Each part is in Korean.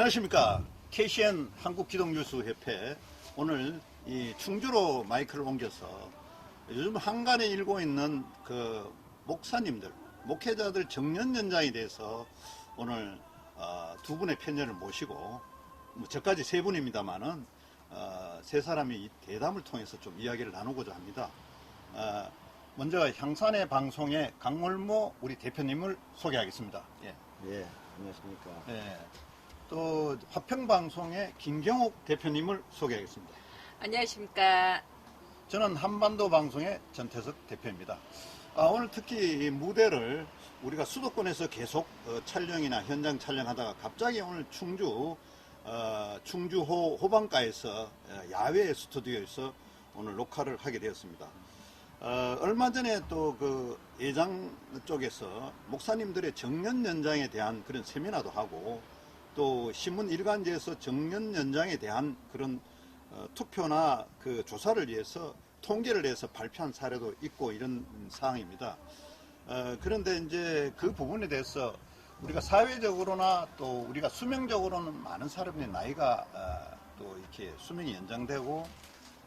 안녕하십니까. KCN 한국기독뉴스협회 오늘 이 충주로 마이크를 옮겨서 요즘 한간에 일고 있는 그 목사님들, 목회자들 정년 연장에 대해서 오늘 두 분의 편녀를 모시고 뭐 저까지 세 분입니다만은 세 사람이 이 대담을 통해서 좀 이야기를 나누고자 합니다. 먼저 향산의 방송의 강월모 우리 대표님을 소개하겠습니다. 예. 예, 안녕하십니까. 예. 또 화평방송의 김경옥 대표님을 소개하겠습니다. 안녕하십니까. 저는 한반도 방송의 전태석 대표입니다. 오늘 특히 이 무대를 우리가 수도권에서 계속 촬영이나 현장 촬영하다가 갑자기 오늘 충주호 호반가에서 야외 스튜디오에서 오늘 녹화를 하게 되었습니다. 얼마 전에 또 그 예장 쪽에서 목사님들의 정년 연장에 대한 그런 세미나도 하고 또 신문 일간지에서 정년 연장에 대한 그런 투표나 그 조사를 위해서 통계를 해서 발표한 사례도 있고 이런 상황입니다. 그런데 이제 그 부분에 대해서 우리가 사회적으로나 또 우리가 수명적으로는 많은 사람의 나이가 또 이렇게 수명이 연장되고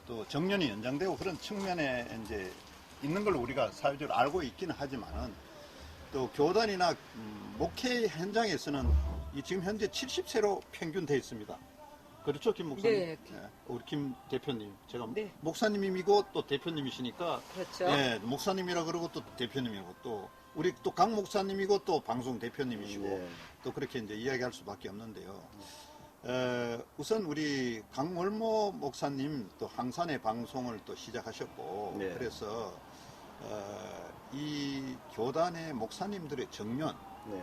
또 정년이 연장되고 그런 측면에 이제 있는 걸 우리가 사회적으로 알고 있기는 하지만은 또 교단이나 목회 현장에서는 이 지금 현재 70세로 평균 되어 있습니다. 그렇죠, 김 목사님? 네. 우리 김 대표님. 제가 네. 목사님이고 또 대표님이시니까. 그렇죠. 네, 목사님이라 그러고 또 대표님이고 또 우리 또 강 목사님이고 또 방송 대표님이시고 네. 또 그렇게 이제 이야기할 수밖에 없는데요. 우선 우리 강월모 목사님 또 항산의 방송을 또 시작하셨고 네. 그래서 이 교단의 목사님들의 정년 네.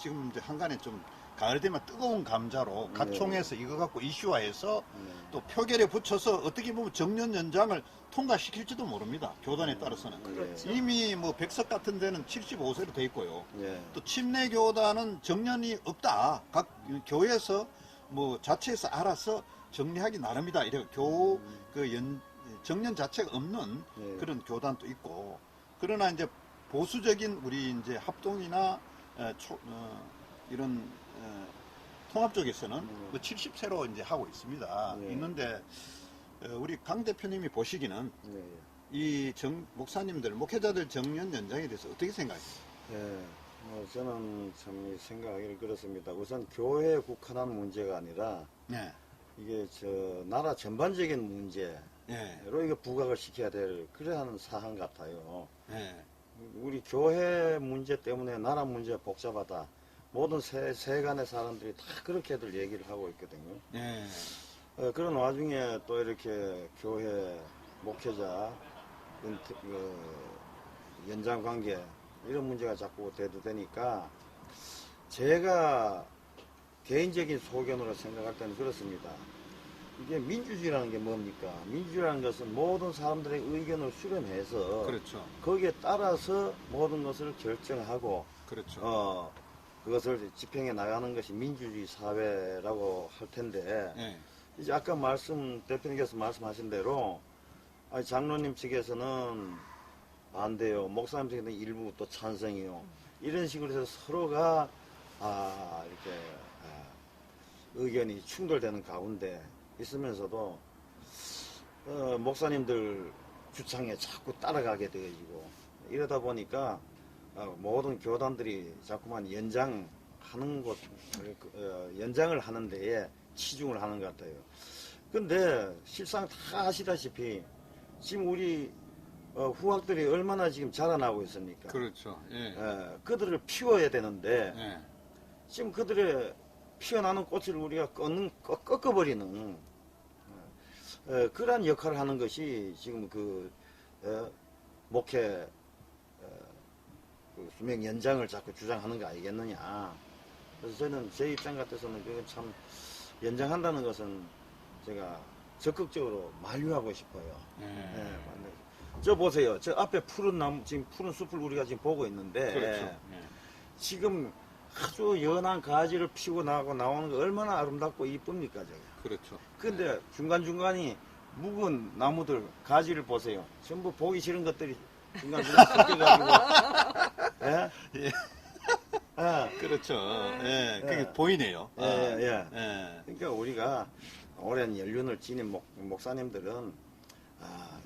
지금 이제 한간에 좀 가을 되면 뜨거운 감자로 각 네. 총회에서 이거 갖고 이슈화해서 네. 또 표결에 붙여서 어떻게 보면 정년 연장을 통과시킬지도 모릅니다. 교단에 따라서는. 그렇죠. 이미 뭐 백석 같은 데는 75세로 돼 있고요. 예. 또 침례 교단은 정년이 없다. 각 교회에서 뭐 자체에서 알아서 정리하기 나름이다. 이래 정년 자체가 없는 네. 그런 교단도 있고. 그러나 이제 보수적인 우리 이제 합동이나 이런 통합 쪽에서는 뭐 70세로 이제 하고 있습니다. 네. 있는데 우리 강 대표님이 보시기는 네. 이 목사님들, 목회자들 정년 연장에 대해서 어떻게 생각하세요? 예. 저는 참 생각하기를 그렇습니다. 우선 교회에 국한한 문제가 아니라 네. 이게 나라 전반적인 문제로 네. 이거 부각을 시켜야 될 그러한 사안 같아요. 네. 우리 교회 문제 때문에 나라 문제가 복잡하다. 모든 세간의 사람들이 다 그렇게들 얘기를 하고 있거든요. 네. 그런 와중에 또 이렇게 교회 목회자 연장 관계 이런 문제가 자꾸 대두되니까 제가 개인적인 소견으로 생각할 때는 그렇습니다. 이게 민주주의라는 게 뭡니까? 민주주의라는 것은 모든 사람들의 의견을 수렴해서 그렇죠. 거기에 따라서 모든 것을 결정하고 그렇죠. 그것을 집행해 나가는 것이 민주주의 사회라고 할 텐데 네. 이제 아까 대표님께서 말씀하신 대로 장로님 측에서는 반대요, 목사님 측에서는 일부 또 찬성이요, 이런 식으로 해서 서로가 이렇게 의견이 충돌되는 가운데 있으면서도 목사님들 주창에 자꾸 따라가게 되어지고 이러다 보니까 모든 교단들이 자꾸만 연장을 하는 데에 치중을 하는 것 같아요. 근데 실상 다 아시다시피 지금 우리 후학들이 얼마나 지금 자라나고 있습니까? 그렇죠. 예. 그들을 피워야 되는데 예. 지금 그들의 피어나는 꽃을 우리가 꺾어버리는 그러한 역할을 하는 것이 지금 목회 수명 연장을 자꾸 주장하는 거 아니겠느냐. 그래서 저는 제 입장 같아서는 그건 참 연장한다는 것은 제가 적극적으로 만류하고 싶어요. 저 보세요. 저 앞에 지금 푸른 숲을 우리가 지금 보고 있는데 그렇죠. 예. 지금 아주 연한 가지를 피고 나오는 거 얼마나 아름답고 이쁩니까, 저게. 그렇죠. 근데 중간중간이 묵은 나무들 가지를 보세요. 전부 보기 싫은 것들이 중간중간 섞여가지고 예? 예. 그렇죠. 예, 그게 예. 보이네요. 예, 예. 예. 그러니까 우리가 오랜 연륜을 지닌 목사님들은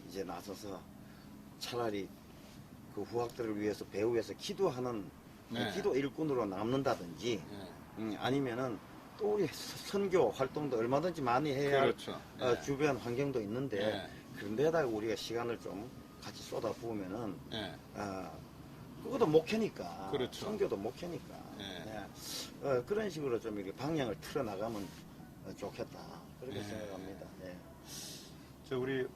이제 나서서 차라리 그 후학들을 위해서 배후에서 기도하는 네. 기도 일꾼으로 남는다든지 예. 아니면은 또 우리 선교 활동도 얼마든지 많이 해야 할 그렇죠. 주변 환경도 있는데 예. 그런데다가 우리가 시간을 좀 같이 쏟아부으면은 예. 그것도 목회니까 그렇죠. 선교도 목회니까 예. 그런 식으로 좀 이렇게 방향을 틀어 나가면 좋겠다 그렇게 예. 생각합니다. 예. 저 우리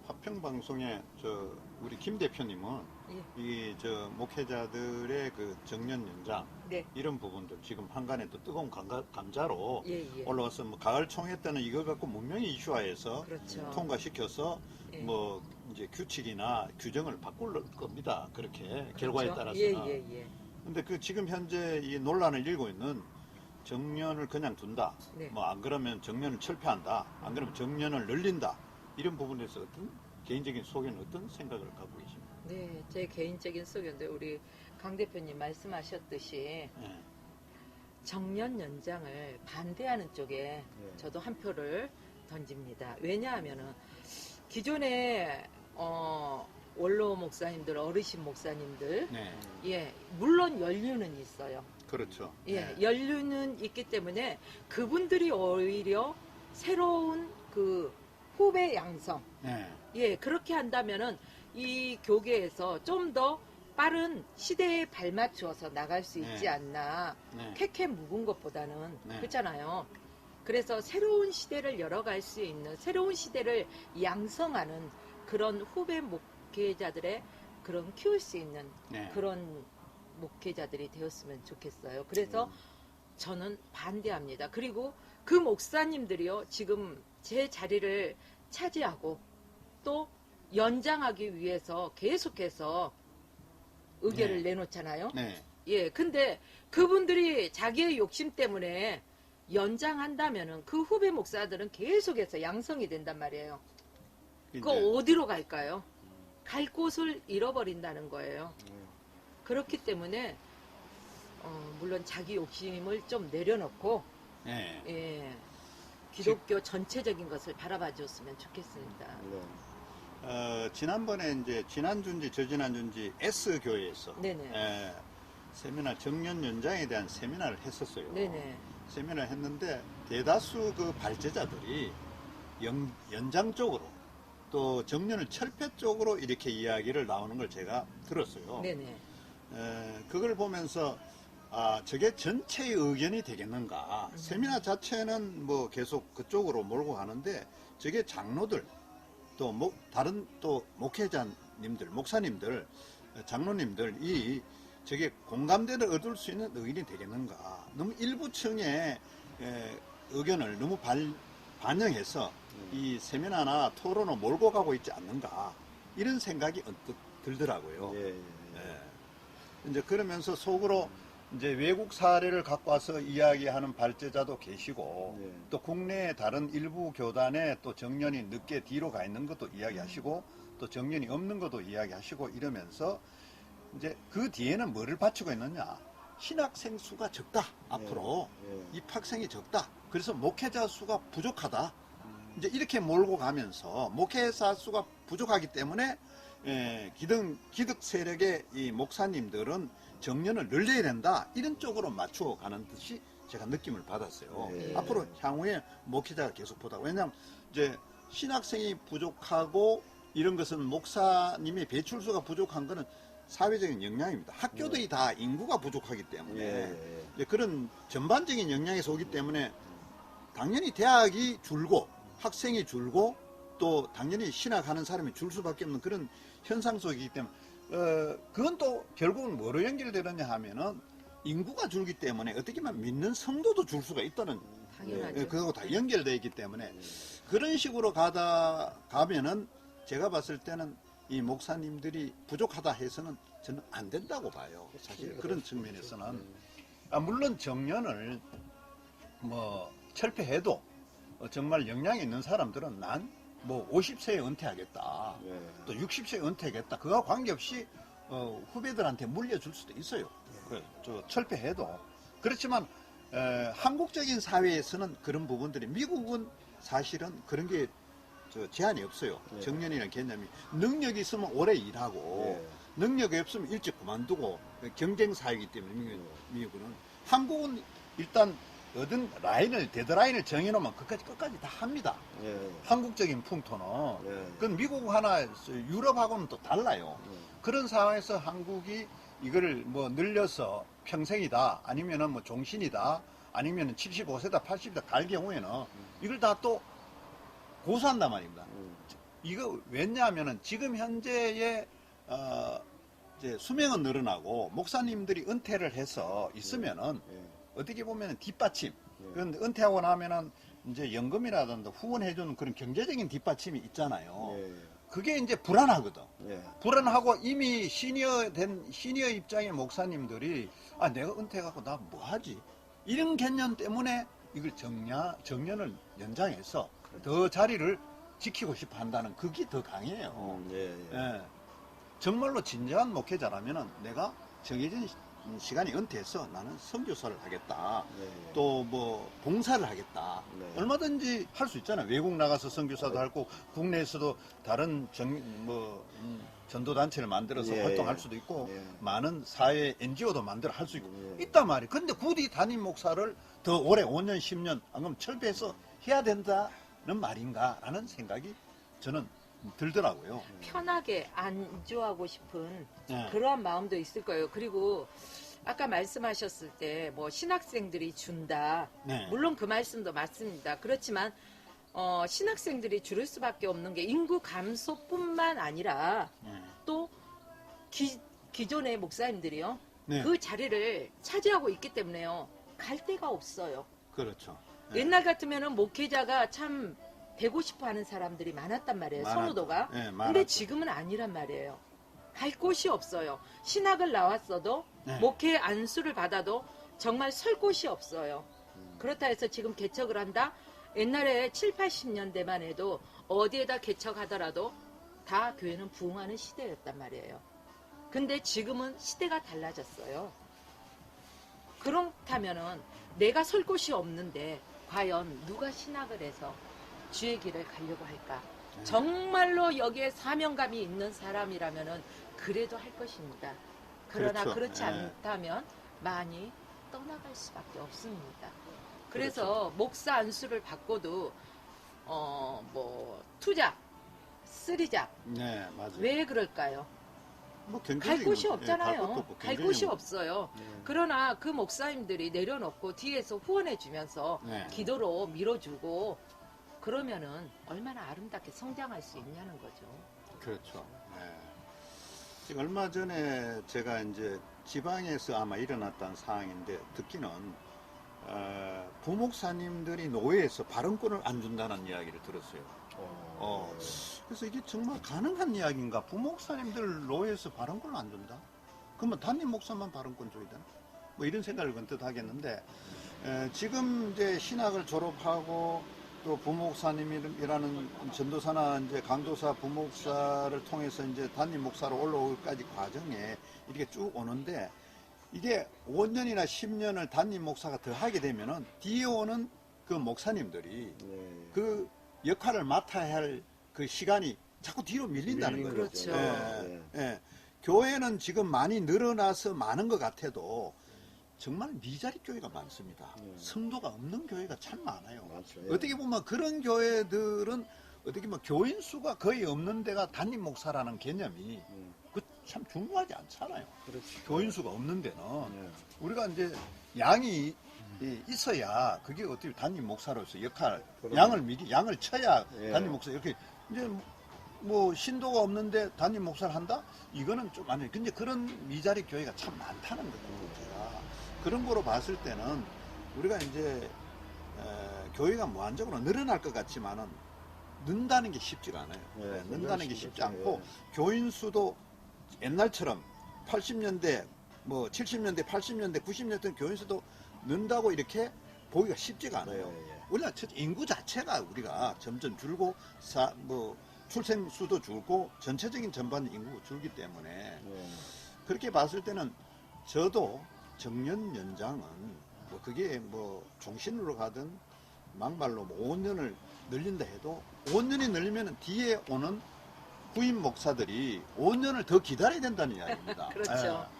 화평 방송에 저 우리 김 대표님은 이 저 목회자들의 그 정년 연장 네. 이런 부분들 지금 한간에 또 뜨거운 감자로 예, 예. 올라와서 뭐 가을 총회 때는 이거 갖고 문명히 이슈화해서 그렇죠. 통과시켜서 예. 뭐 이제 규칙이나 규정을 바꿀 겁니다. 그렇게 결과에 그렇죠? 따라서는. 예, 예, 예. 근데 그 지금 현재 이 논란을 일고 있는 정년을 그냥 둔다. 네. 뭐 안 그러면 정년을 철폐한다. 안 그러면 정년을 늘린다. 이런 부분에서 어떤 개인적인 소견 어떤 생각을 갖고 계십니까? 네, 제 개인적인 소견인데 우리 강 대표님 말씀하셨듯이 예. 정년 연장을 반대하는 쪽에 저도 한 표를 던집니다. 왜냐하면은 기존에 원로 목사님들, 어르신 목사님들, 네. 예, 물론 연륜은 있어요. 그렇죠. 예, 네. 연륜은 있기 때문에 그분들이 오히려 새로운 그 후배 양성, 네. 예, 그렇게 한다면은 이 교계에서 좀 더 빠른 시대에 발맞추어서 나갈 수 있지 네. 않나. 네. 캐캐 묵은 것보다는 네. 그렇잖아요. 그래서 새로운 시대를 열어갈 수 있는 새로운 시대를 양성하는 그런 후배 목회자들의 그런 키울 수 있는 네. 그런 목회자들이 되었으면 좋겠어요. 그래서 저는 반대합니다. 그리고 그 목사님들이요, 지금 제 자리를 차지하고 또 연장하기 위해서 계속해서 의견을 네. 내놓잖아요. 네. 예, 근데 그분들이 자기의 욕심 때문에 연장한다면은 그 후배 목사들은 계속해서 양성이 된단 말이에요. 그거 이제 어디로 갈까요? 갈 곳을 잃어버린다는 거예요. 그렇기 때문에 물론 자기 욕심을 좀 내려놓고 네. 예, 기독교 전체적인 것을 바라봐 줬으면 좋겠습니다. 지난번에 이제 지난주인지 저지난주인지 S교회에서 네네. 세미나 정년 연장에 대한 세미나를 했었어요. 네네. 세미나를 했는데 대다수 그 발제자들이 연장 쪽으로 또 정년을 철폐 쪽으로 이렇게 이야기를 나오는 걸 제가 들었어요. 네네. 그걸 보면서 저게 전체의 의견이 되겠는가. 세미나 자체는 뭐 계속 그쪽으로 몰고 가는데 저게 장로들 또 다른 또 목회자님들, 목사님들, 장로님들이 저게 공감대를 얻을 수 있는 의견이 되겠는가. 너무 일부층의 의견을 너무 반영해서 이 세미나나 토론을 몰고 가고 있지 않는가. 이런 생각이 언뜻 들더라고요. 이제 그러면서 속으로 이제 외국 사례를 갖고 와서 이야기하는 발제자도 계시고 또 국내의 다른 일부 교단에 또 정년이 늦게 뒤로 가 있는 것도 이야기하시고 또 정년이 없는 것도 이야기하시고 이러면서 이제 그 뒤에는 뭐를 바치고 있느냐. 신학생 수가 적다. 앞으로 입학생이 적다. 그래서 목회자 수가 부족하다. 이제 이렇게 몰고 가면서 목회자 수가 부족하기 때문에 기득 세력의 이 목사님들은 정년을 늘려야 된다. 이런 쪽으로 맞추어 가는 듯이 제가 느낌을 받았어요. 앞으로 향후에 목회자가 계속 보다. 왜냐하면 이제 신학생이 부족하고 이런 것은 목사님의 배출수가 부족한 것은 사회적인 영향입니다. 학교들이 다 인구가 부족하기 때문에 이제 그런 전반적인 영향에서 오기 때문에 당연히 대학이 줄고 학생이 줄고 또 당연히 신학하는 사람이 줄 수밖에 없는 그런 현상 속이기 때문에 그건 또 결국은 뭐로 연결되느냐 하면은 인구가 줄기 때문에 어떻게 보면 믿는 성도도 줄 수가 있다는 당연하죠. 그거하고 다 연결되어 있기 때문에 그런 식으로 가면은 제가 봤을 때는 이 목사님들이 부족하다 해서는 저는 안 된다고 봐요. 사실 그런 측면에서는 물론 정년을 뭐 철폐해도 정말 역량이 있는 사람들은 난 뭐 50세에 은퇴하겠다. 또 60세에 은퇴하겠다. 그거와 관계없이 후배들한테 물려줄 수도 있어요. 철폐해도 그렇지만 한국적인 사회에서는 그런 부분들이 미국은 사실은 그런 게 제한이 없어요. 예. 정년이라는 개념이 능력이 있으면 오래 일하고 예. 능력이 없으면 일찍 그만두고 경쟁 사회이기 때문에 미국은 한국은 일단 얻은 라인을 데드라인을 정해놓으면 끝까지 다 합니다. 예. 한국적인 풍토는 예. 그건 미국 하나 유럽하고는 또 달라요. 예. 그런 상황에서 한국이 이거를 뭐 늘려서 평생이다 아니면은 뭐 종신이다 아니면은 75세다 80이다 갈 경우에는 이걸 다 또 고수한단 말입니다. 이거 왜냐하면은 지금 현재의 이제 수명은 늘어나고 목사님들이 은퇴를 해서 있으면은 예. 어떻게 보면은 뒷받침. 예. 그런데 은퇴하고 나면은 이제 연금이라든가 후원해주는 그런 경제적인 뒷받침이 있잖아요. 예. 그게 이제 불안하거든. 예. 불안하고 이미 시니어 입장의 목사님들이 아 내가 은퇴해갖고 나 뭐 하지? 이런 개념 때문에 이걸 정년을 연장해서 더 자리를 지키고 싶어 한다는 그게 더 강해요. 예. 예. 예. 정말로 진정한 목회자라면은 내가 정해진 시간이 은퇴해서 나는 선교사를 하겠다. 예. 또 뭐 봉사를 하겠다. 네. 얼마든지 할 수 있잖아요. 외국 나가서 선교사도 하고 국내에서도 다른 전도 단체를 만들어서 예, 활동할 예. 수도 있고 예. 많은 사회 NGO도 만들어 할 수 있고 예. 있단 말이에요. 근데 굳이 담임 목사를 더 오래 5년 10년 안 그러면 철폐해서 해야 된다는 말인가라는 생각이 저는 들더라고요. 편하게 안주하고 싶은 예. 그러한 마음도 있을 거예요. 그리고 아까 말씀하셨을 때 뭐 신학생들이 준다. 네. 물론 그 말씀도 맞습니다. 그렇지만 신학생들이 줄을 수밖에 없는 게 인구 감소뿐만 아니라 네. 또 기존의 목사님들이요. 네. 그 자리를 차지하고 있기 때문에요. 갈 데가 없어요. 그렇죠. 예. 옛날 같으면은 목회자가 참 되고 싶어 하는 사람들이 많았단 말이에요. 많았죠. 선호도가. 예, 근데 많았죠. 지금은 아니란 말이에요. 갈 곳이 없어요. 신학을 나왔어도 네. 목회 안수를 받아도 정말 설 곳이 없어요. 그렇다 해서 지금 개척을 한다? 옛날에 7, 80년대만 해도 어디에다 개척하더라도 다 교회는 부흥하는 시대였단 말이에요. 근데 지금은 시대가 달라졌어요. 그렇다면은 내가 설 곳이 없는데 과연 누가 신학을 해서 주의 길을 가려고 할까? 정말로 여기에 사명감이 있는 사람이라면은 그래도 할 것입니다. 그러나 그렇죠. 그렇지 예. 않다면 많이 떠나갈 수밖에 없습니다. 그래서 목사 안수를 받고도 뭐 투잡, 쓰리잡 네, 맞아요. 왜 그럴까요? 뭐 갈 경제적인 곳이 문제, 없잖아요. 갈 곳도 없고 갈 경제적인 곳이 문제. 없어요. 네. 그러나 그 목사님들이 내려놓고 뒤에서 후원해주면서 네. 기도로 밀어주고 그러면은 얼마나 아름답게 성장할 수 있냐는 거죠. 그렇죠. 네. 지금 얼마 전에 제가 이제 지방에서 아마 일어났던 상황인데 듣기는 부목사님들이 노예에서 발언권을 안 준다는 이야기를 들었어요. 그래서 이게 정말 가능한 이야기인가? 부목사님들 노예에서 발언권을 안 준다? 그러면 담임 목사만 발언권 줘야 되나? 뭐 이런 생각을 언뜻 하겠는데 지금 이제 신학을 졸업하고 또 부목사님이라는 전도사나 이제 강도사 부목사를 통해서 이제 담임 목사로 올라오기까지 과정에 이렇게 쭉 오는데 이게 5년이나 10년을 담임 목사가 더 하게 되면은 뒤에 오는 그 목사님들이 네. 그 역할을 맡아야 할 그 시간이 자꾸 뒤로 밀린다는 밀리는 거죠. 거죠. 예, 네. 예. 교회는 지금 많이 늘어나서 많은 것 같아도 정말 미자리 교회가 많습니다. 성도가 없는 교회가 참 많아요. 많죠. 어떻게 보면 그런 교회들은 어떻게 보면 교인 수가 거의 없는 데가 담임 목사라는 개념이 그 참 중요하지 않잖아요. 그렇죠. 교인 수가 없는 데는 네. 우리가 이제 양이 있어야 그게 어떻게 담임 목사로서 역할 그럼요. 양을 쳐야 예. 담임 목사 이렇게 이제 뭐 신도가 없는데 담임 목사를 한다? 이거는 좀 아니에요. 근데 그런 미자리 교회가 참 많다는 거죠. 제가 그런 거로 봤을 때는 우리가 이제 교회가 무한적으로 늘어날 것 같지만은 는다는 게 쉽지가 않아요. 예, 는다는 게 쉽지 그렇죠. 않고 교인 수도 옛날처럼 80년대 뭐 70년대 80년대 90년대 교인 수도 는다고 이렇게 보기가 쉽지가 않아요. 예. 우리가 인구 자체가 우리가 점점 줄고 출생 수도 줄고 전체적인 전반 인구가 줄기 때문에 네. 그렇게 봤을 때는 저도 정년 연장은 뭐 그게 뭐 종신으로 가든 막말로 뭐 5년을 늘린다 해도 5년이 늘리면 뒤에 오는 후임 목사들이 5년을 더 기다려야 된다는 이야기입니다. 그렇죠. 예.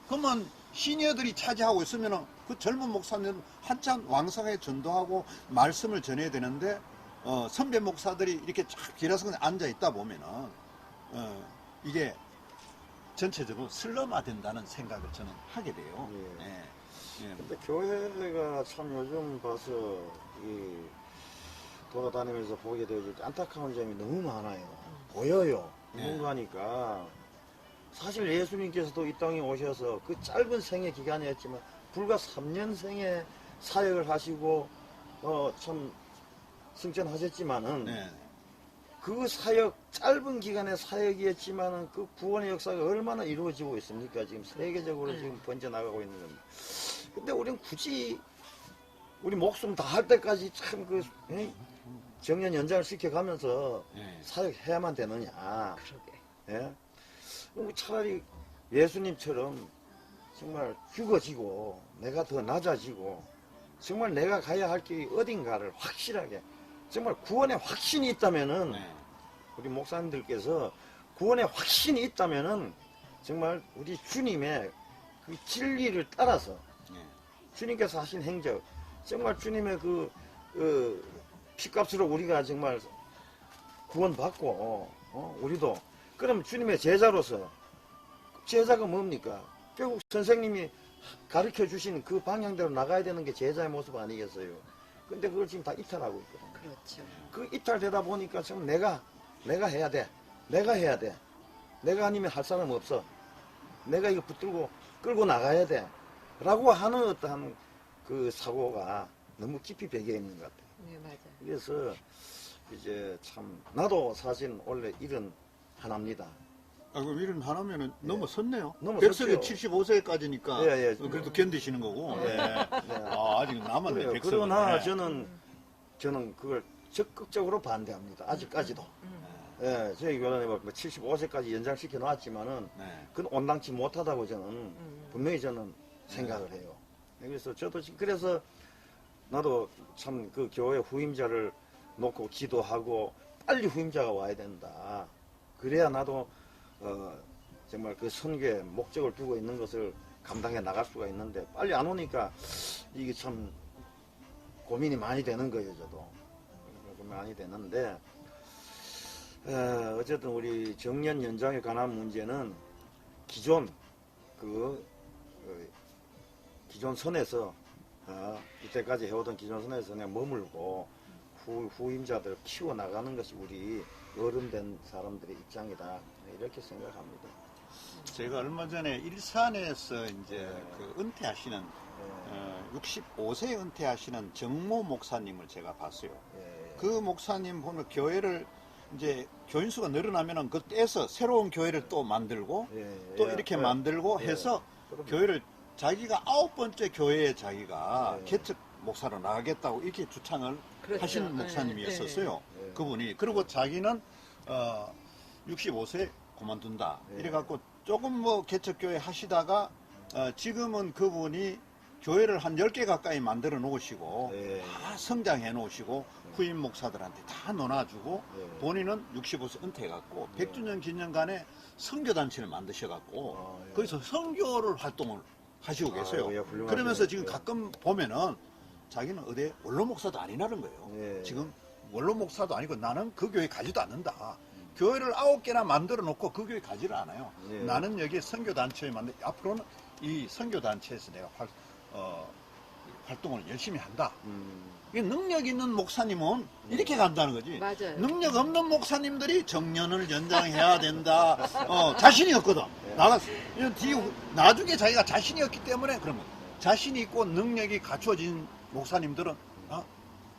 그러면 시니어들이 차지하고 있으면 그 젊은 목사님은 한참 왕성하게 전도하고 말씀을 전해야 되는데 선배 목사들이 이렇게 쫙 길어서 앉아 있다 보면은 이게 전체적으로 슬럼화 된다는 생각을 저는 하게 돼요. 예. 예. 예. 근데 교회가 참 요즘 봐서 이 돌아다니면서 보게 되지 안타까운 점이 너무 많아요. 보여요. 네. 누군가니까. 사실 예수님께서도 이 땅에 오셔서 그 짧은 생애 기간이었지만 불과 3년 생애 사역을 하시고 참 승천하셨지만은 네. 그 사역 짧은 기간의 사역이었지만은 그 구원의 역사가 얼마나 이루어지고 있습니까? 지금 세계적으로 지금 번져나가고 있는 겁니다. 근데 우리는 굳이 우리 목숨 다 할 때까지 참 그 정년 연장을 시켜가면서 예. 사역해야만 되느냐? 그러게. 예? 그럼 차라리 예수님처럼 정말 죽어지고 내가 더 낮아지고 정말 내가 가야 할 길이 어딘가를 확실하게 정말 구원의 확신이 있다면은 네. 우리 목사님들께서 구원의 확신이 있다면은 정말 우리 주님의 그 진리를 따라서 예. 주님께서 하신 행적 정말 주님의 그 피값으로 우리가 정말 구원받고 우리도 그럼 주님의 제자로서 제자가 뭡니까? 결국 선생님이 가르쳐 주신 그 방향대로 나가야 되는 게 제자의 모습 아니겠어요? 근데 그걸 지금 다 이탈하고 있거든요. 그렇죠. 그 이탈되다 보니까 지금 내가 해야 돼. 내가 해야 돼. 내가 아니면 할 사람 없어. 내가 이거 붙들고 끌고 나가야 돼. 라고 하는 어떠한 그 사고가 너무 깊이 배겨 있는 것 같아요. 네, 맞아요. 그래서 이제 참 나도 사실 원래 일은 하나입니다. 아, 그럼 이런 하나면은 넘어섰네요. 넘어섰죠. 백석이 75세까지니까 예, 예. 그래도 견디시는 거고. 네. 예. 아, 아직 남았네, 그래요. 백석은. 그러나 예. 저는 그걸 적극적으로 반대합니다. 아직까지도. 음. 예, 저희 교단에 뭐 75세까지 연장시켜 놨지만은 네. 그건 온당치 못하다고 저는 분명히 저는 생각을 해요. 그래서 저도 지금 그래서 나도 참 그 교회 후임자를 놓고 기도하고 빨리 후임자가 와야 된다. 그래야 나도 정말 그 선교에 목적을 두고 있는 것을 감당해 나갈 수가 있는데 빨리 안 오니까 이게 참 고민이 많이 되는 거예요. 저도 고민이 많이 되는데 어쨌든 우리 정년 연장에 관한 문제는 기존 기존 선에서 이때까지 해오던 기존 선에서 그냥 머물고 후임자들을 키워나가는 것이 우리 어른된 사람들의 입장이다 이렇게 생각합니다. 제가 얼마 전에 일산에서 이제 그 은퇴하시는 65세 은퇴하시는 정모 목사님을 제가 봤어요. 그 목사님 보면 교회를 이제 교인 수가 늘어나면은 그 떼서 새로운 교회를 또 만들고 또 이렇게 만들고 해서 교회를 자기가 9번째 교회에 자기가 개척 목사로 나가겠다고 이렇게 주창을 그렇죠. 하시는 목사님이었었어요. 그분이. 그리고 자기는 65세 그만둔다. 이래갖고 조금 뭐 개척교회 하시다가 지금은 그분이 교회를 한 10개 가까이 만들어 놓으시고 다 성장해 놓으시고 후임 목사들한테 다 논아주고 본인은 65세 은퇴해갖고 100주년 기념관에 선교단체를 만드셔갖고 거기서 선교를 활동을 하시고 계세요. 훌륭하시네. 그러면서 지금 가끔 보면은 자기는 어디 원로 목사도 아니라는 거예요. 지금 원로 목사도 아니고 나는 그 교회 가지도 않는다. 교회를 9개나 만들어 놓고 그 교회 가지를 않아요. 나는 여기 선교단체에 앞으로는 이 선교단체에서 내가 활동을 열심히 한다. 이 능력 있는 목사님은 이렇게 간다는 거지. 맞아요. 능력 없는 목사님들이 정년을 연장해야 된다. 자신이 없거든. 나중에 자기가 자신이 없기 때문에 그러면 자신이 있고 능력이 갖춰진 목사님들은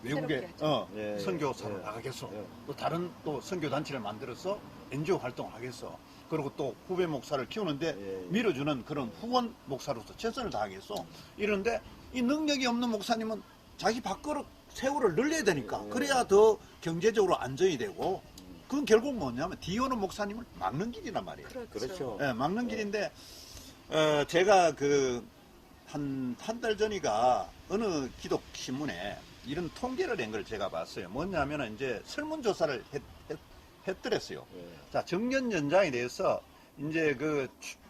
외국에 새롭게 선교사로 나가겠어. 또 다른 또 선교단체를 만들어서 NGO 활동을 하겠어. 그리고 또 후배 목사를 키우는데 밀어주는 그런 후원 목사로서 최선을 다하겠어. 이런데 이 능력이 없는 목사님은 자기 밥그릇 세월을 늘려야 되니까 그래야 더 경제적으로 안정이 되고 그건 결국 뭐냐면 뒤에 오는 목사님을 막는 길이란 말이에요. 그렇죠. 그렇죠. 막는 길인데 제가 한 달 전이가 어느 기독 신문에 이런 통계를 낸 걸 제가 봤어요. 뭐냐면은 이제 설문조사를 했더랬어요. 예. 자, 정년 연장에 대해서 이제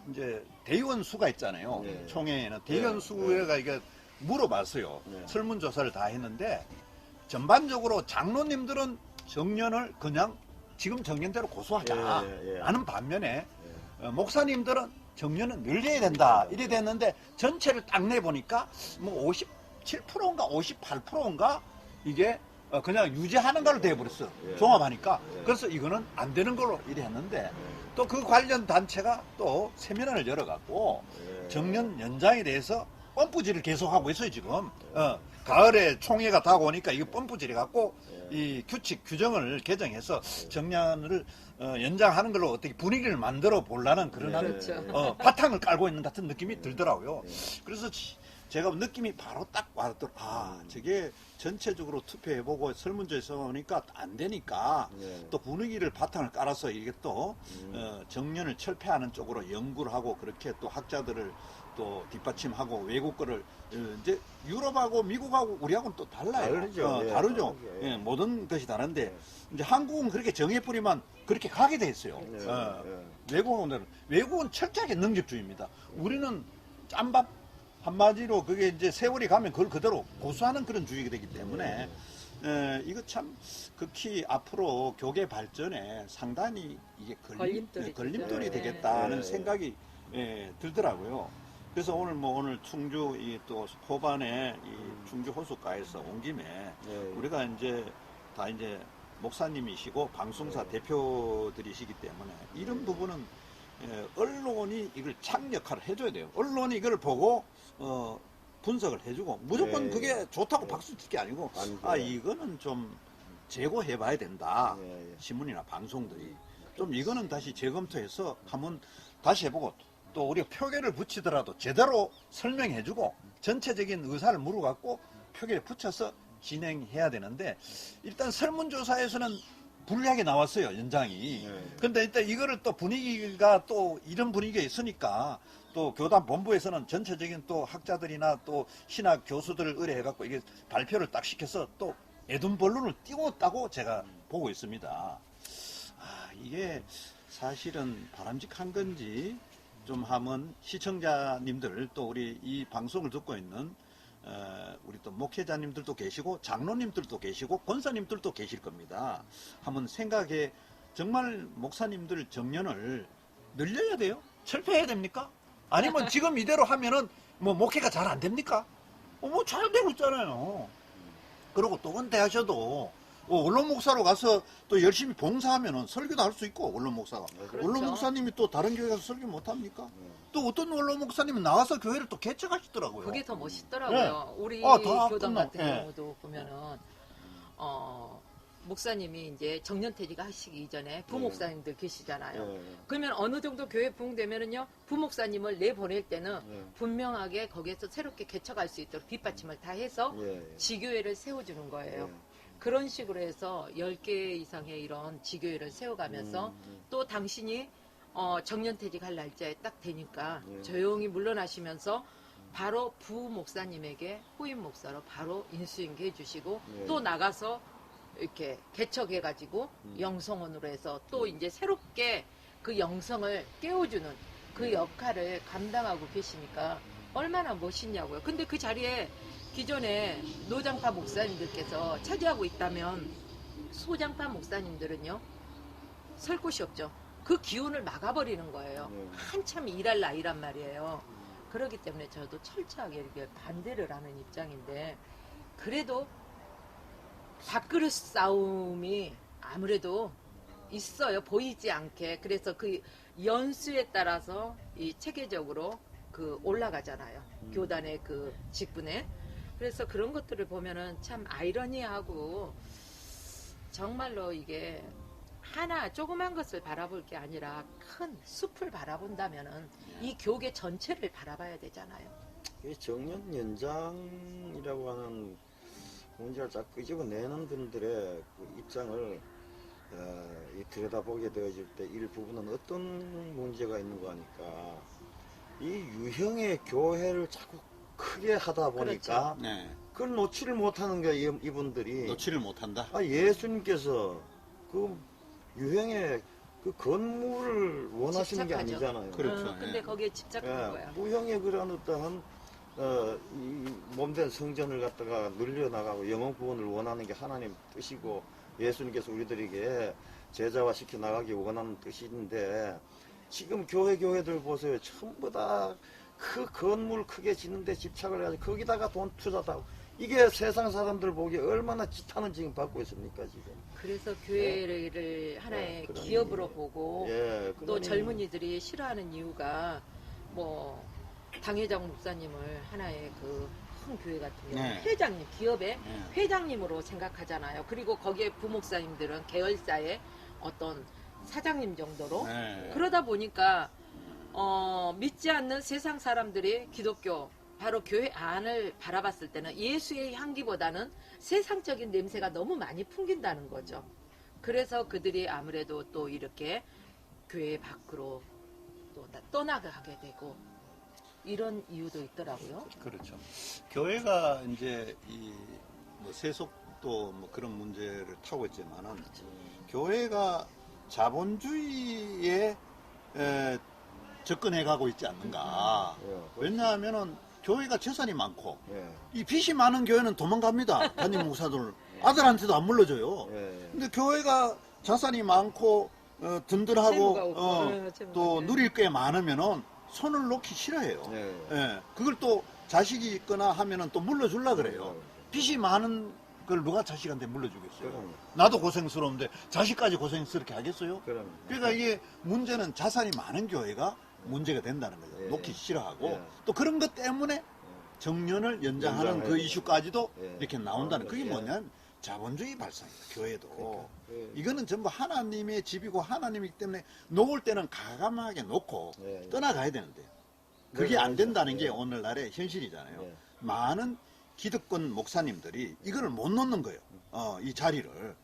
이제 대의원 수가 있잖아요. 네. 총회에는 대의원 수가 이게 물어봤어요. 네. 설문조사를 다 했는데 전반적으로 장로님들은 정년을 그냥 지금 정년대로 고수하자 하는 반면에 목사님들은 정년은 늘려야 된다 이래 됐는데 전체를 딱 내보니까 뭐 57%인가 58%인가 이게 그냥 유지하는 걸로 돼버렸어. 종합하니까. 그래서 이거는 안 되는 걸로 이래 했는데 또 그 관련 단체가 또 세미나를 열어갖고 정년 연장에 대해서 펌프질을 계속하고 있어요 지금. 가을에 총회가 다 오니까 이거 펌프질해 갖고 이 규칙 규정을 개정해서 정년을 연장하는 걸로 어떻게 분위기를 만들어 보려는 그런 그렇죠. 바탕을 깔고 있는 같은 느낌이 들더라고요. 그래서 제가 느낌이 바로 딱 와더라고요. 아, 저게 전체적으로 투표해보고 설문조사에서 오니까 안 되니까 또 분위기를 바탕을 깔아서 이게 또 정년을 철폐하는 쪽으로 연구를 하고 그렇게 또 학자들을 또 뒷받침하고 외국 거를 이제 유럽하고 미국하고 우리하고는 또 달라요. 다르죠. 다르죠. 예, 모든 것이 다른데 이제 한국은 그렇게 정해버리면 그렇게 가게 돼 있어요. 외국은 철저하게 능력주의입니다. 우리는 짬밥 한마디로 그게 이제 세월이 가면 그걸 그대로 고수하는 그런 주의가 되기 때문에 이거 참 극히 앞으로 교계 발전에 상당히 이게 걸림돌이 되겠다는 생각이 들더라고요. 그래서 오늘 충주 이 또 호반에 이 충주 호숫가에서 온 김에 우리가 이제 다 이제 목사님이시고 방송사 대표들이시기 때문에 이런 부분은 언론이 이걸 창역화를 해줘야 돼요. 언론이 이걸 보고 분석을 해주고 무조건 그게 좋다고 박수 칠 게 아니고 이거는 좀 재고해봐야 된다. 신문이나 방송들이 좀 이거는 다시 재검토해서 한번 다시 해보고 또 우리가 표결을 붙이더라도 제대로 설명해주고 전체적인 의사를 물어갖고 표결에 붙여서 진행해야 되는데 일단 설문조사에서는 불리하게 나왔어요 연장이. 근데 일단 이거를 또 분위기가 또 이런 분위기가 있으니까 또 교단 본부에서는 전체적인 또 학자들이나 또 신학 교수들을 의뢰해갖고 이게 발표를 딱 시켜서 또 애둔벌룬을 띄웠다고 제가 보고 있습니다. 이게 사실은 바람직한 건지 좀 하면 시청자님들 또 우리 이 방송을 듣고 있는 우리 또 목회자님들도 계시고 장로님들도 계시고 권사님들도 계실 겁니다. 한번 생각해 정말 목사님들 정년을 늘려야 돼요? 철폐해야 됩니까? 아니면 지금 이대로 하면은 뭐 목회가 잘 안 됩니까? 뭐 잘 되고 있잖아요. 그리고 또 은퇴하셔도 원로 목사로 가서 또 열심히 봉사하면은 설교도 할 수 있고 원로 목사가 그렇죠. 원로 목사님이 또 다른 교회 가서 설교 못 합니까? 또 어떤 원로 목사님은 나와서 교회를 또 개척하시더라고요. 그게 더 멋있더라고요. 우리 교단 같은 경우도 보면은 목사님이 이제 정년퇴직 하시기 이전에 부목사님들 계시잖아요. 그러면 어느 정도 교회 부흥되면은요, 부목사님을 내보낼 때는 분명하게 거기에서 새롭게 개척할 수 있도록 뒷받침을 다 해서 지교회를 세워주는 거예요. 그런 식으로 해서 10개 이상의 이런 지교회를 세워가면서 또 당신이 정년퇴직할 날짜에 딱 되니까 조용히 물러나시면서 바로 부목사님에게 후임 목사로 바로 인수인계 해주시고 또 나가서 이렇게 개척해가지고 영성원으로 해서 또 이제 새롭게 그 영성을 깨워주는 그 역할을 감당하고 계시니까 얼마나 멋있냐고요. 근데 그 자리에 기존에 노장파 목사님들께서 차지하고 있다면 소장파 목사님들은요 설 곳이 없죠. 그 기운을 막아버리는 거예요. 한참 일할 나이란 말이에요. 그렇기 때문에 저도 철저하게 이렇게 반대를 하는 입장인데 그래도 밥그릇 싸움이 아무래도 있어요. 보이지 않게. 그래서 그 연수에 따라서 이 체계적으로 그 올라가잖아요. 교단의 그 직분에. 그래서 그런 것들을 보면은 참 아이러니하고 정말로 이게 하나 조그만 것을 바라볼 게 아니라 큰 숲을 바라본다면은 이 교계 전체를 바라봐야 되잖아요. 정년 연장이라고 하는 문제를 자꾸 끄집어내는 분들의 그 입장을 들여다보게 되어질 때 일부분은 어떤 문제가 있는 거 하니까 이 유형의 교회를 자꾸 크게 하다 보니까 네. 그걸 놓지를 못하는 거예요, 이분들이. 놓지를 못한다. 예수님께서 그 유행의 그 건물을 원하시는 게 집착하죠. 아니잖아요. 그렇죠. 근데 예. 거기에 집착한 거야. 무형의 그런 어떠한 이 몸된 성전을 갖다가 늘려나가고 영혼 구원을 원하는 게 하나님 뜻이고 예수님께서 우리들에게 제자화 시켜 나가기 원하는 뜻인데 지금 교회들 보세요. 전부 다 그 건물 크게 짓는데 집착을 해가지고 거기다가 돈 투자하고 이게 세상 사람들 보기에 얼마나 지탄을 지금 받고 있습니까 지금. 그래서 교회를 하나의 그러니- 기업으로 보고 예, 또 그러니- 젊은이들이 싫어하는 이유가 뭐 당회장 목사님을 하나의 그 큰 교회 같은 경우 네. 회장님 기업의 네. 회장님으로 생각하잖아요. 그리고 거기에 부목사님들은 계열사의 어떤 사장님 정도로 네. 그러다 보니까 믿지 않는 세상 사람들이 기독교 바로 교회 안을 바라봤을 때는 예수의 향기보다는 세상적인 냄새가 너무 많이 풍긴다는 거죠. 그래서 그들이 아무래도 또 이렇게 교회 밖으로 또 떠나가게 되고 이런 이유도 있더라고요. 그렇죠. 교회가 이제 이 뭐 세속도 뭐 그런 문제를 타고 있지만은 교회가 자본주의에 접근해 가고 있지 않는가. 왜냐하면은 교회가 재산이 많고 예, 이 빚이 많은 교회는 도망갑니다. 담임 목사들 아들한테도 안 물러줘요. 예, 근데 교회가 자산이 많고 채무가 든든하고 없고, 채무가 또 없네. 누릴 게 많으면은 손을 놓기 싫어해요. 예. 예, 그걸 또 자식이 있거나 하면은 또 물러주려 그래요. 빚이 많은 걸 누가 자식한테 물러주겠어요. 그럼. 나도 고생스러운데 자식까지 고생스럽게 하겠어요? 그럼. 그러니까 이게 문제는 자산이 많은 교회가 문제가 된다는 거죠. 예. 놓기 싫어하고 예. 또 그런 것 때문에 정년을 연장하는 그 연장해야 이슈까지도 예. 이렇게 나온다는 그게 예. 뭐냐면 자본주의 발상이에요. 교회도. 예. 이거는 전부 하나님의 집이고 하나님이기 때문에 놓을 때는 가감하게 놓고 예. 떠나가야 되는데 그게 네, 안 된다는 게 예. 오늘날의 현실이잖아요. 예. 많은 기득권 목사님들이 이거를 못 놓는 거예요. 이 자리를.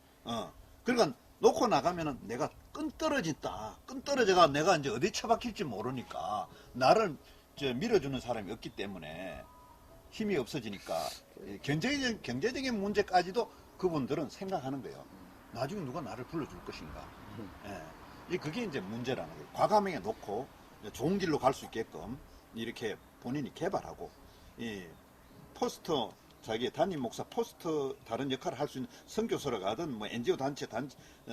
그러니까 놓고 나가면은 내가 끈 떨어져가 내가 이제 어디 처박힐지 모르니까 나를 밀어주는 사람이 없기 때문에 힘이 없어지니까 경제적인 문제까지도 그분들은 생각하는 거예요. 나중에 누가 나를 불러줄 것인가. 예. 그게 이제 문제라는 거예요. 과감하게 놓고 좋은 길로 갈 수 있게끔 이렇게 본인이 개발하고 이 포스터 자기 담임 목사 포스터 다른 역할을 할 수 있는 선교사로 가든 뭐 NGO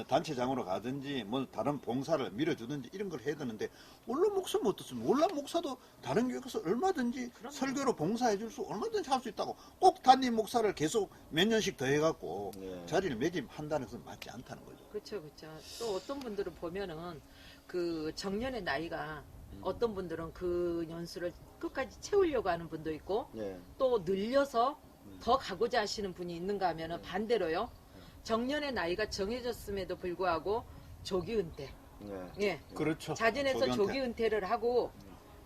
단체장으로 가든지 뭐 다른 봉사를 밀어주든지 이런 걸 해야 되는데 원로 목사 못 듣습니다. 원로 목사도 다른 교회에서 얼마든지 그럼요. 설교로 봉사해 줄 수 얼마든지 할 수 있다고 꼭 담임 목사를 계속 몇 년씩 더 해갖고 네. 자리를 매김한다는 것은 맞지 않다는 거죠. 그렇죠, 그렇죠. 또 어떤 분들은 보면은 그 정년의 나이가 어떤 분들은 그 연수를 끝까지 채우려고 하는 분도 있고 예. 또 늘려서 더 가고자 하시는 분이 있는가 하면은 반대로요. 정년의 나이가 정해졌음에도 불구하고 조기 은퇴. 예. 예. 그렇죠. 자진해서 조기한테. 조기 은퇴를 하고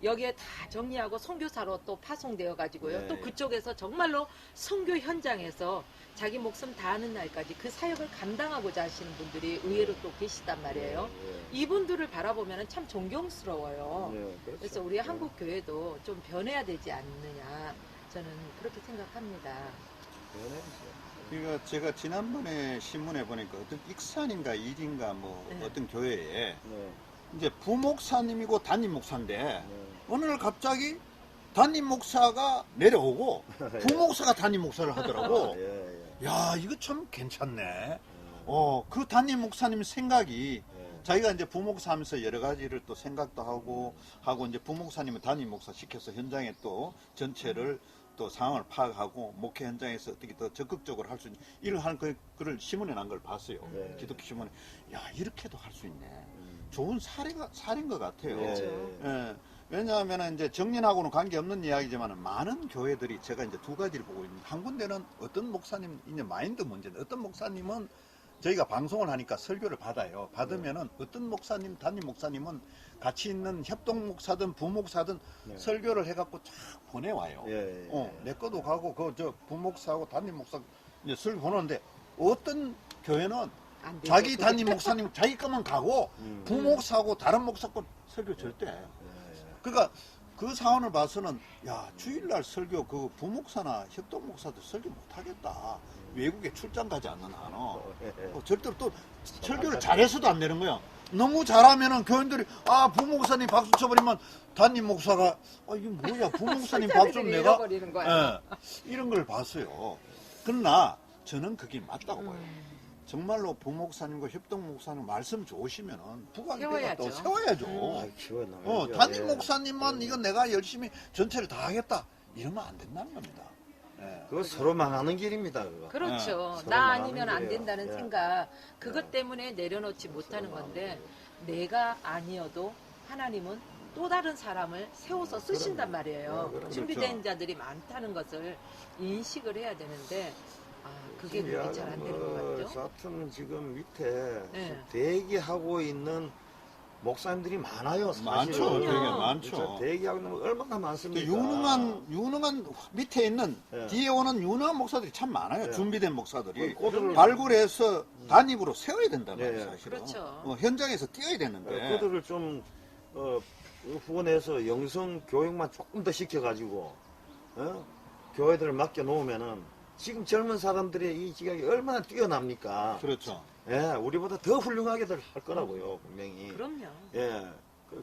여기에 다 정리하고 선교사로 또 파송되어 가지고요. 네. 또 그쪽에서 정말로 선교 현장에서 자기 목숨 다하는 날까지 그 사역을 감당하고자 하시는 분들이 의외로 또 계시단 말이에요. 이분들을 바라보면 참 존경스러워요. 예, 그렇죠. 그래서 우리 예. 한국 교회도 좀 변해야 되지 않느냐 저는 그렇게 생각합니다. 그러니까 제가 지난번에 신문에 보니까 어떤 익산인가 일인가 뭐 네. 어떤 교회에 네. 이제 부목사님이고 담임 목사인데 네. 어느 날 갑자기 담임 목사가 내려오고 부목사가 담임 목사를 하더라고. 예, 예. 야, 이거 참 괜찮네. 그 담임 목사님 생각이 예. 자기가 이제 부목사 하면서 여러 가지를 또 생각도 하고 이제 부목사님은 담임 목사 시켜서 현장에 또 전체를 또 상황을 파악하고 목회 현장에서 어떻게 더 적극적으로 할 수 있는 일을 하는 그걸 신문에 난 걸 봤어요. 네. 기독교 신문에. 야, 이렇게도 할 수 있네. 좋은 사례인 것 같아요. 그렇죠. 예. 왜냐하면 이제 정년하고는 관계없는 이야기지만 많은 교회들이 제가 이제 두 가지를 보고 있는데 한 군데는 어떤 목사님 이제 마인드 문제인데 어떤 목사님은 저희가 방송을 하니까 설교를 받아요. 받으면은 어떤 목사님, 담임 목사님은 같이 있는 협동 목사든 부목사든 네. 설교를 해갖고 쫙 보내와요. 예, 예. 내 것도 가고 저 부목사하고 담임 목사 이제 설교 보내는데 어떤 교회는 안 되죠. 자기 담임 목사님 자기 것만 가고 음. 부목사하고 다른 목사 것 설교 절대. 예, 예. 그러니까 그 상황을 봐서는 야 주일날 설교 그 부목사나 협동목사들 설교 못하겠다. 외국에 출장 가지 않는 한은 절대로 또 설교를 잘해서도 안 되는 거야. 너무 잘하면은 교인들이 아 부목사님 박수 쳐버리면 담임 목사가 이게 뭐야 부목사님 박수 좀 내가 잃어버리는 거야. 이런 걸 봤어요. 그러나 저는 그게 맞다고 봐요. 정말로 부목사님과 협동목사님 말씀 좋으시면은 부관계가 또 세워야죠. 담임 목사님만 이거 내가 열심히 전체를 다 하겠다 이러면 안 된다는 겁니다. 그거 서로 망하는 길입니다. 그거. 그렇죠. 서로 나 망하는 아니면 안 길이에요. 된다는 예. 생각. 그것 때문에 내려놓지 못하는 건데 내가 아니어도 하나님은 또 다른 사람을 세워서 쓰신단 말이에요. 그럼요. 준비된 자들이 많다는 것을 인식을 해야 되는데 그게 그렇게 잘 안 되는 것 같죠? 사튼 지금 밑에 네. 대기하고 있는 목사님들이 많아요. 사실은. 많죠. 되게 그럼요. 많죠. 진짜 대기하고 있는 거 얼마나 많습니까? 유능한 밑에 있는 예. 뒤에 오는 유능한 목사들이 참 많아요. 예. 준비된 목사들이 그들을 발굴해서 단입으로 세워야 된다는 예, 거예요. 사실은. 그렇죠. 현장에서 뛰어야 되는데. 그들을 좀 후원해서 영성 교육만 조금 더 시켜가지고 교회들을 맡겨 놓으면은 지금 젊은 사람들의 이 지각이 얼마나 뛰어납니까? 그렇죠. 예, 우리보다 더 훌륭하게들 할 거라고요, 분명히. 그럼요. 예,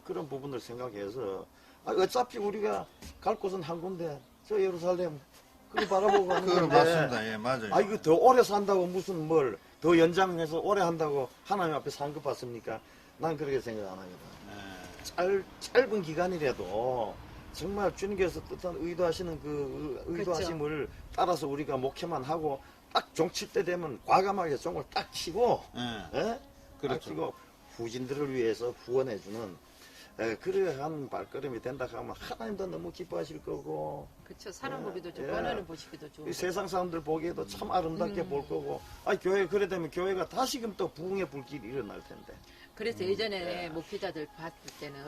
그런 부분을 생각해서 어차피 우리가 갈 곳은 한 군데, 저 예루살렘 그거 바라보고 가는 그건 건데. 맞습니다. 예, 맞아요. 이거 더 오래 산다고 무슨 뭘 더 연장해서 오래 한다고 하나님 앞에 산 것 같습니까? 난 그렇게 생각 안 합니다. 짧은 기간이라도 정말 주님께서 뜻한 의도하시는 그 의도하심을 따라서 우리가 목회만 하고 딱 종칠 때 되면 과감하게 종을 딱 치고 예? 그렇죠. 딱 치고 후진들을 위해서 후원해주는 그러한 발걸음이 된다 하면 하나님도 너무 기뻐하실 거고 그렇죠. 사람 보기도 좋고 예. 하나님 보시기도 좋고. 이 세상 사람들 보기에도 참 아름답게 볼 거고 교회 그래 되면 교회가 다시금 또 부흥의 불길이 일어날 텐데 그래서 예전에 목회자들 봤을 때는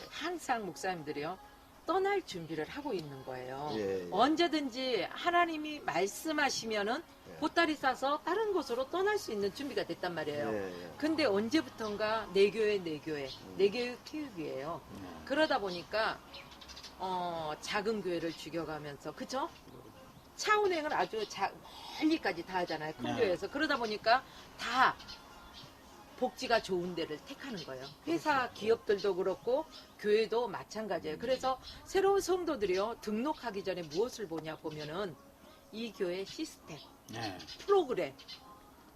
항상 목사님들이요 떠날 준비를 하고 있는 거예요. 예. 언제든지 하나님이 말씀하시면은 보따리 싸서 다른 곳으로 떠날 수 있는 준비가 됐단 말이에요. 예. 근데 언제부턴가 내 교회 키우기예요. 그러다 보니까 작은 교회를 죽여가면서 그쵸? 차운행을 아주 멀리까지 다 하잖아요. 큰 교회에서. 그러다 보니까 다 복지가 좋은 데를 택하는 거예요. 회사 기업들도 그렇고 교회도 마찬가지예요. 그래서 새로운 성도들이요 등록하기 전에 무엇을 보냐 보면은 이 교회 시스템, 프로그램,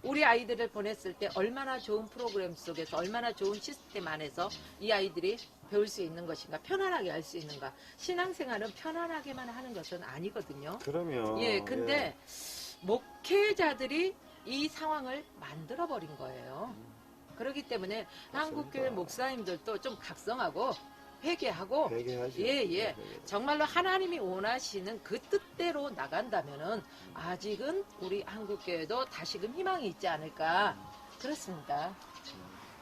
우리 아이들을 보냈을 때 얼마나 좋은 프로그램 속에서 얼마나 좋은 시스템 안에서 이 아이들이 배울 수 있는 것인가, 편안하게 할 수 있는가. 신앙생활은 편안하게만 하는 것은 아니거든요. 그러면 예, 근데 목회자들이 이 상황을 만들어버린 거예요. 그렇기 때문에 한국교회 목사님들도 좀 각성하고 회개하고 회개하죠. 예. 정말로 하나님이 원하시는 그 뜻대로 나간다면은 아직은 우리 한국교회도 다시금 희망이 있지 않을까 그렇습니다.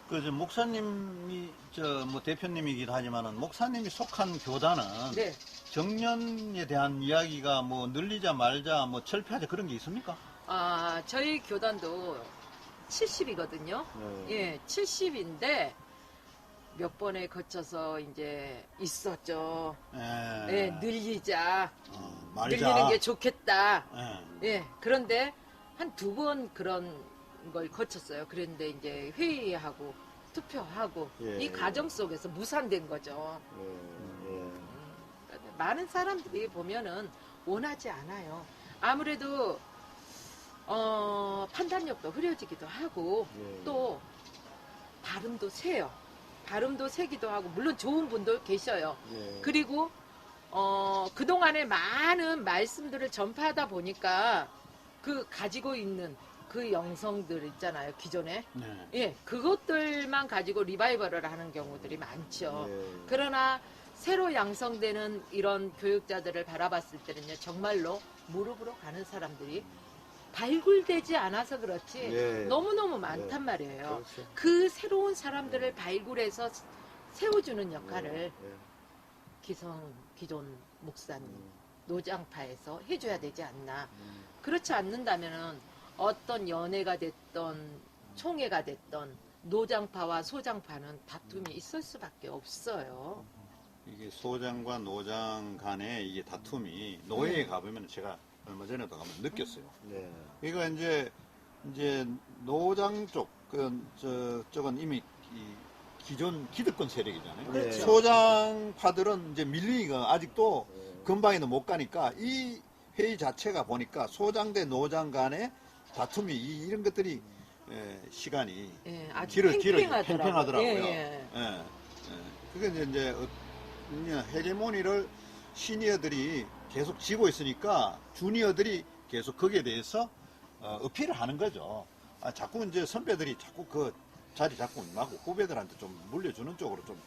그 목사님이 대표님이기도 하지만은 목사님이 속한 교단은 네. 정년에 대한 이야기가 늘리자 말자 철폐하자 그런 게 있습니까? 저희 교단도 70이거든요. 예, 70인데 몇 번에 거쳐서 이제 있었죠. 예, 늘리자. 말자. 늘리는 게 좋겠다. 예. 예, 그런데 한 2번 그런 걸 거쳤어요. 그런데 이제 회의하고 투표하고 이 과정 속에서 무산된 거죠. 많은 사람들이 보면은 원하지 않아요. 아무래도 판단력도 흐려지기도 하고 또 발음도 세요. 발음도 세기도 하고 물론 좋은 분도 계셔요. 그리고 그동안에 많은 말씀들을 전파하다 보니까 그 가지고 있는 그 영성들 있잖아요. 기존에. 예, 그것들만 가지고 리바이벌을 하는 경우들이 많죠. 그러나 새로 양성되는 이런 교육자들을 바라봤을 때는요. 정말로 무릎으로 가는 사람들이 발굴되지 않아서 그렇지 너무너무 많단 말이에요. 그렇죠. 그 새로운 사람들을 발굴해서 세워주는 역할을 기존 목사님, 노장파에서 해줘야 되지 않나. 그렇지 않는다면은 어떤 연회가 됐던 총회가 됐던 노장파와 소장파는 다툼이 있을 수밖에 없어요. 이게 소장과 노장 간의 이게 다툼이 노예에 가보면 제가 얼마 전에도 가면 느꼈어요. 네. 그러니까 이제 노장 쪽, 쪽은 이미 이 기존 기득권 세력이잖아요. 그렇죠. 소장파들은 이제 밀리니까 아직도 네. 근방에도 못 가니까 이 회의 자체가 보니까 소장 대 노장 간의 다툼이 이런 것들이 시간이 예, 아주 길을 팽팽하더라고요. 팽팽하더라고요. 예, 예. 그게 이제 헤게모니를 시니어들이 계속 쥐고 있으니까 주니어들이 계속 거기에 대해서 어필을 하는 거죠. 자꾸 이제 선배들이 자꾸 그 자리 잡고 나고 후배들한테 좀 물려주는 쪽으로 좀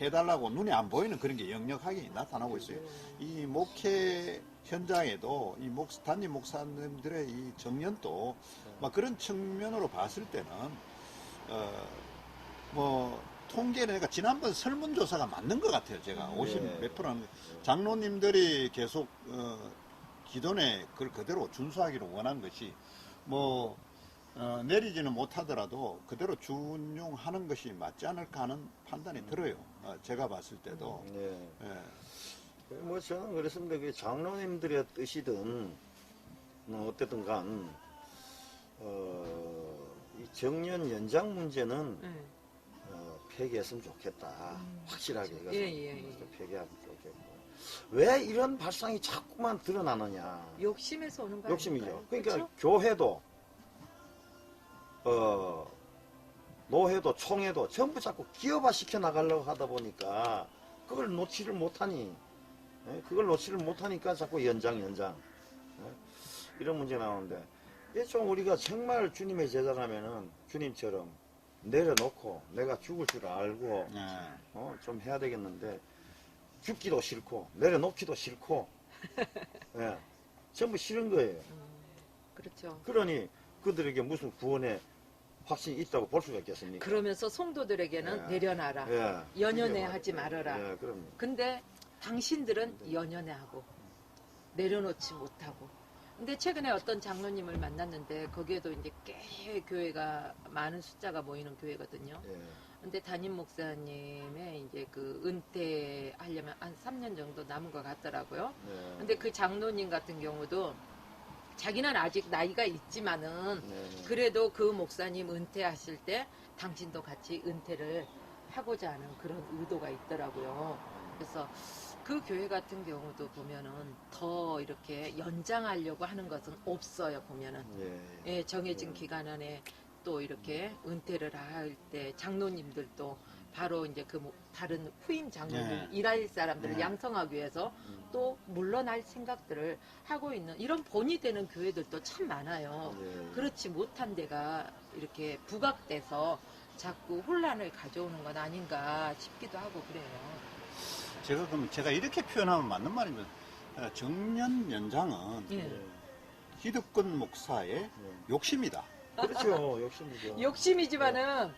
해달라고 눈에 안 보이는 그런 게 역력하게 나타나고 있어요. 이 목회 현장에도 이 담임 목사님들의 이 정년도 막 그런 측면으로 봤을 때는 뭐 통계는 그러니까 지난번 설문조사가 맞는 것 같아요. 제가 50 몇 프로는 장로님들이 계속 기존에 그걸 그대로 준수하기를 원한 것이 뭐 내리지는 못하더라도 그대로 준용하는 것이 맞지 않을까 하는 판단이 들어요. 제가 봤을 때도. 네. 예. 뭐 저는 그렇습니다. 그 장로님들의 뜻이든 어쨌든 간 이 정년 연장 문제는 폐기했으면 좋겠다. 확실하게 이것은 예. 폐기하면 좋겠고. 왜 이런 발상이 자꾸만 드러나느냐. 욕심에서 오는 거 욕심이죠. 아닐까요? 그러니까 그렇죠? 교회도 노회도 총회도 전부 자꾸 기업화 시켜 나가려고 하다 보니까 그걸 놓지를 못하니 그걸 놓지를 못하니까 자꾸 연장 이런 문제 나오는데 이게 좀 우리가 정말 주님의 제자라면은 주님처럼 내려놓고 내가 죽을 줄 알고 좀 해야 되겠는데 죽기도 싫고 내려놓기도 싫고 예, 전부 싫은 거예요. 그렇죠. 그러니 그들에게 무슨 구원의 확신이 있다고 볼 수가 있겠습니까? 그러면서 성도들에게는 예. 내려놔라. 예. 연연해 그게 하지 말아라. 예, 그럼요. 근데 당신들은 연연해하고 내려놓지 못하고. 근데 최근에 어떤 장로님을 만났는데 거기에도 이제 꽤 교회가 많은 숫자가 모이는 교회거든요. 예. 근데 담임 목사님의 이제 그 은퇴하려면 한 3년 정도 남은 것 같더라고요. 예. 근데 그 장로님 같은 경우도 자기는 아직 나이가 있지만은 예. 그래도 그 목사님 은퇴하실 때 당신도 같이 은퇴를 하고자 하는 그런 의도가 있더라고요. 그래서 그 교회 같은 경우도 보면은 더 이렇게 연장하려고 하는 것은 없어요, 보면은. 예. 예, 정해진 기간 안에 또 이렇게 은퇴를 할 때 장로님들도 바로 이제 그 다른 후임 장로님 일할 사람들을 양성하기 위해서 또 물러날 생각들을 하고 있는 이런 본이 되는 교회들도 참 많아요. 예. 그렇지 못한 데가 이렇게 부각돼서 자꾸 혼란을 가져오는 건 아닌가 싶기도 하고 그래요. 제가 이렇게 표현하면 맞는 말이면 정년 연장은 예. 기득권 목사의 욕심이다. 그렇죠. 욕심이죠. 욕심이지만은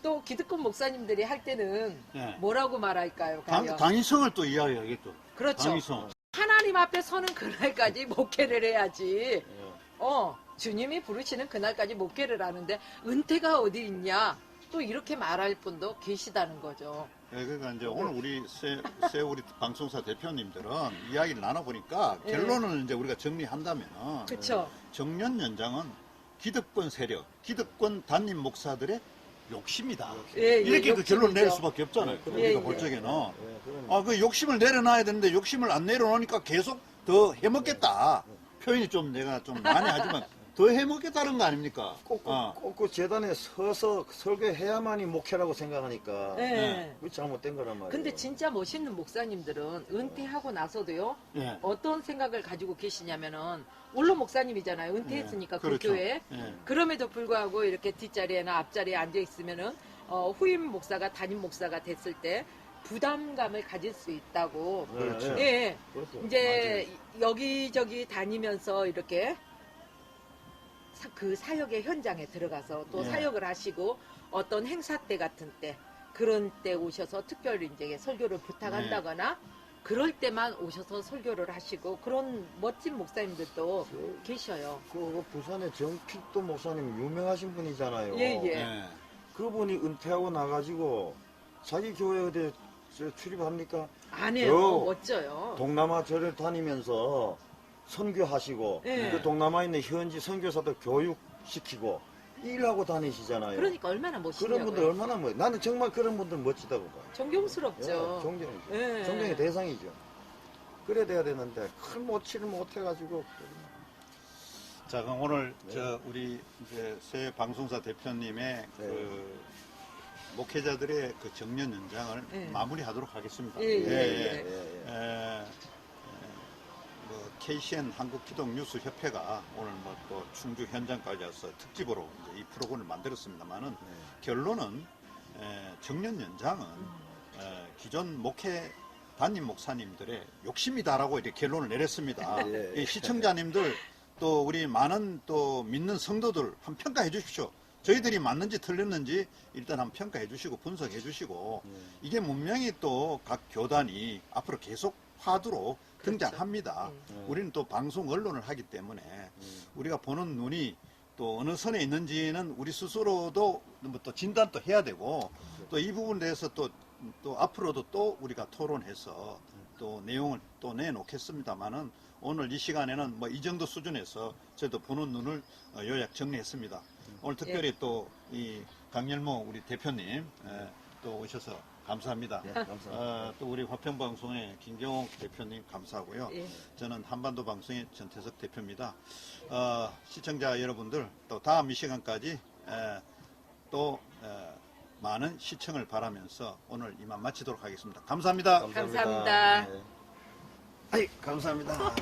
또 기득권 목사님들이 할 때는 예. 뭐라고 말할까요? 과연? 당위성을 또 이야기하겠죠. 그렇죠. 당위성. 하나님 앞에 서는 그날까지 목회를 해야지. 예. 주님이 부르시는 그날까지 목회를 하는데 은퇴가 어디 있냐? 또 이렇게 말할 분도 계시다는 거죠. 예, 그러니까 이제 오늘 우리 우리 방송사 대표님들은 이야기를 나눠보니까 예. 결론을 이제 우리가 정리한다면 그렇죠. 정년 연장은 기득권 세력, 기득권 담임 목사들의 욕심이다. 예, 이렇게 그 결론을 내릴 욕심이죠. 수밖에 없잖아요. 예, 우리가 예, 볼 예. 적에는. 예, 그럼요. 그 욕심을 내려놔야 되는데 욕심을 안 내려놓으니까 계속 더 해먹겠다. 표현이 좀 내가 좀 많이 하지만 더 해먹겠다는 거 아닙니까? 꼭 그 재단에 서서 설교해야만이 목회라고 생각하니까 예. 그게 잘못된 거란 말이에요. 근데 진짜 멋있는 목사님들은 은퇴하고 나서도요. 예. 어떤 생각을 가지고 계시냐면은 물론 목사님이잖아요. 은퇴했으니까 예, 그 그렇죠. 교회에. 예. 그럼에도 불구하고 이렇게 뒷자리에나 앞자리에 앉아 있으면은 후임 목사가 담임 목사가 됐을 때 부담감을 가질 수 있다고. 그렇죠. 예, 예. 그렇죠. 이제 여기저기 다니면서 이렇게 그 사역의 현장에 들어가서 또 예. 사역을 하시고 어떤 행사 때 같은 때 그런 때 오셔서 특별히 이제 설교를 부탁한다거나 그럴 때만 오셔서 설교를 하시고 그런 멋진 목사님들도 계셔요. 그 부산의 정필도 목사님 유명하신 분이잖아요. 예, 예. 예. 그분이 은퇴하고 나가지고 자기 교회 어디 출입합니까? 안 해요. 저 멋져요. 동남아 절을 다니면서 선교하시고 네. 그 동남아에 있는 현지 선교사들 교육시키고 일하고 다니시잖아요. 그러니까 얼마나 그런 멋있냐고요. 분들 얼마나 나는 정말 그런 분들 멋지다고 봐요. 존경스럽죠. 존경이죠. 네. 존경의 대상이죠. 그래 돼야 되는데 큰 모치를 못해가지고 자, 그럼 오늘 네. 우리 이제 새 방송사 대표님의 네. 그 목회자들의 그 정년 연장을 네. 마무리하도록 하겠습니다. 예, 예, 예. 예. 뭐 KCN 한국기독뉴스협회가 오늘 뭐 또 충주 현장까지 와서 특집으로 이제 이 프로그램을 만들었습니다만은 결론은 정년 연장은 기존 목회 담임 목사님들의 욕심이다라고 이렇게 결론을 내렸습니다. 예, 예. 이 시청자님들 또 우리 많은 또 믿는 성도들 한번 평가해 주십시오. 저희들이 맞는지 틀렸는지 일단 한번 평가해 주시고 분석해 주시고 이게 분명히 또 각 교단이 앞으로 계속 화두로 그렇죠. 등장합니다. 우리는 또 방송 언론을 하기 때문에 우리가 보는 눈이 또 어느 선에 있는지는 우리 스스로도 뭐 또 진단도 해야 되고 또 이 부분에 대해서 또 앞으로도 또 우리가 토론해서 또 내용을 또 내놓겠습니다만은 오늘 이 시간에는 뭐 이 정도 수준에서 저희도 보는 눈을 요약 정리했습니다. 오늘 특별히 또 이 강렬모 우리 대표님 또 오셔서 감사합니다. 예, 감사합니다. 또 우리 화평방송의 김경옥 대표님 감사하고요. 예. 저는 한반도 방송의 전태석 대표입니다. 시청자 여러분들 또 다음 이 시간까지 또 많은 시청을 바라면서 오늘 이만 마치도록 하겠습니다. 감사합니다. 감사합니다. 네. 아이, 감사합니다.